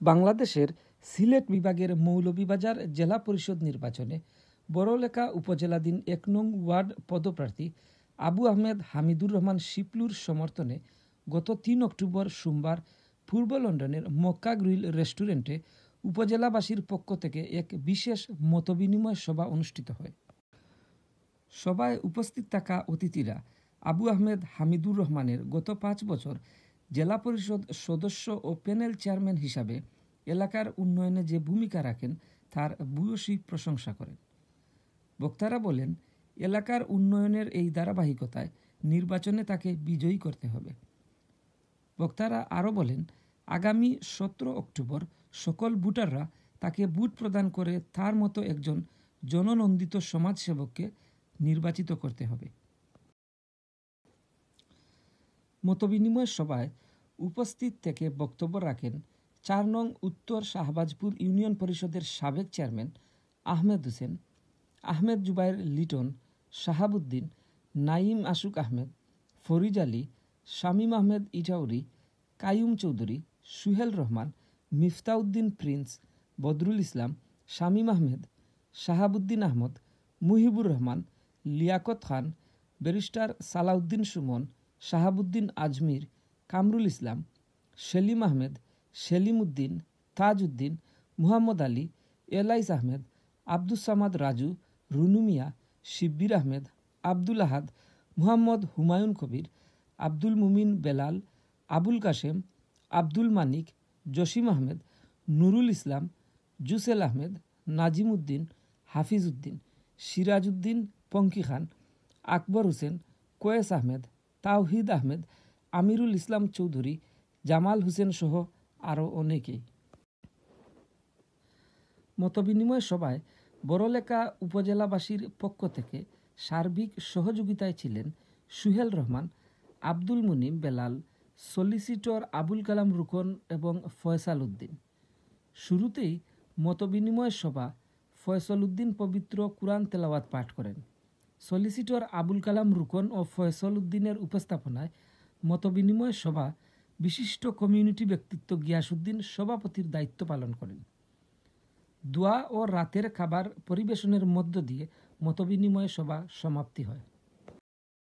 বাংলাদেশের সিলেট বিভাগের মৌলভীবাজার জেলা পরিষদ নির্বাচনে বড়লেখা উপজেলাধীন ১ নং ওয়ার্ড পদপ্রার্থী আবু আহমেদ হামিদুর রহমান শিপলুর সমর্থনে গত ৩ অক্টোবর সোমবার পূর্ব লন্ডনের মক্কা গ্রিল রেস্টুরেন্টে উপজেলাবাসীর পক্ষ থেকে এক বিশেষ মতবিনিময় সভা অনুষ্ঠিত হয়। সভায় উপস্থিত থাকা অতিথিরা আবু আহমেদ হামিদুর রহমানের গত ৫ বছর জেলা পরিষদ সদস্য ও প্যানেল চেয়ারম্যান হিসাবে এলাকার উন্নয়নে যে ভূমিকা রাখেন তার ভূয়সী প্রশংসা করেন। বক্তারা বলেন, এলাকার উন্নয়নের এই ধারাবাহিকতায় নির্বাচনে তাকে বিজয়ী করতে হবে। বক্তারা আরও বলেন, আগামী ১৭ অক্টোবর সকল ভোটাররা তাকে ভোট প্রদান করে তার মতো একজন জননন্দিত সমাজসেবককে নির্বাচিত করতে হবে। মতবিনিময় সভায় উপস্থিত থেকে বক্তব্য রাখেন ৪ নং উত্তর শাহবাজপুর ইউনিয়ন পরিষদের সাবেক চেয়ারম্যান আহমেদ হোসেন, আহমেদ জুবাইর লিটন, শাহাবুদ্দিন, নাইম আশুক আহমেদ, ফরিজ আলী, শামীম আহমেদ ইটাউরি, কাইয়ুম চৌধুরী, সুহেল রহমান, মিফতাউদ্দিন প্রিন্স, বদরুল ইসলাম, শামীম আহমেদ, শাহাবুদ্দিন আহমদ, মুহিবুর রহমান, লিয়াকত খান, ব্যারিস্টার সালাউদ্দিন সুমন, শাহাবুদ্দিন আজমির, কামরুল ইসলাম, সেলিম আহমেদ, সেলিম উদ্দিন, তাজ উদ্দিন, মুহাম্মদ আলী, এলাইস আহমেদ, আব্দুস সামাদ রাজু, রুনু মিয়া, শিব্বির আহমেদ, আব্দুল আহাদ, মুহাম্মদ হুমায়ুন কবির, আব্দুল মুমিন বেলাল, আবুল কাশেম, আব্দুল মানিক, জসিম আহমেদ, নুরুল ইসলাম, জুসেল আহমেদ, নাজিম উদ্দিন, হাফিজ উদ্দিন, সিরাজ উদ্দিন পঙ্কি খান, আকবর হোসেন, কোয়েস আহমেদ, তাওহিদ আহমেদ, আমিরুল ইসলাম চৌধুরী, জামাল হোসেন সহ আরও অনেকেই। মতবিনিময় সভায় বড়লেখা উপজেলাবাসীর পক্ষ থেকে সার্বিক সহযোগিতায় ছিলেন সুহেল রহমান, আব্দুল মুনিম বেলাল, সলিসিটর আবুল কালাম রুকন এবং ফয়সাল উদ্দিন। শুরুতেই মতবিনিময় সভা ফয়সাল উদ্দিন পবিত্র কুরআন তেলাওয়াত পাঠ করেন। সলিসিটর আবুল কালাম রুকন ও ফয়সাল উদ্দিনের উপস্থাপনায় মতবিনিময় সভা বিশিষ্ট কমিউনিটি ব্যক্তিত্ব গিয়াসউদ্দিন সভাপতির দায়িত্ব পালন করেন। দোয়া ও রাতের খাবার পরিবেশনের মধ্য দিয়ে মতবিনিময় সভা সমাপ্তি হয়।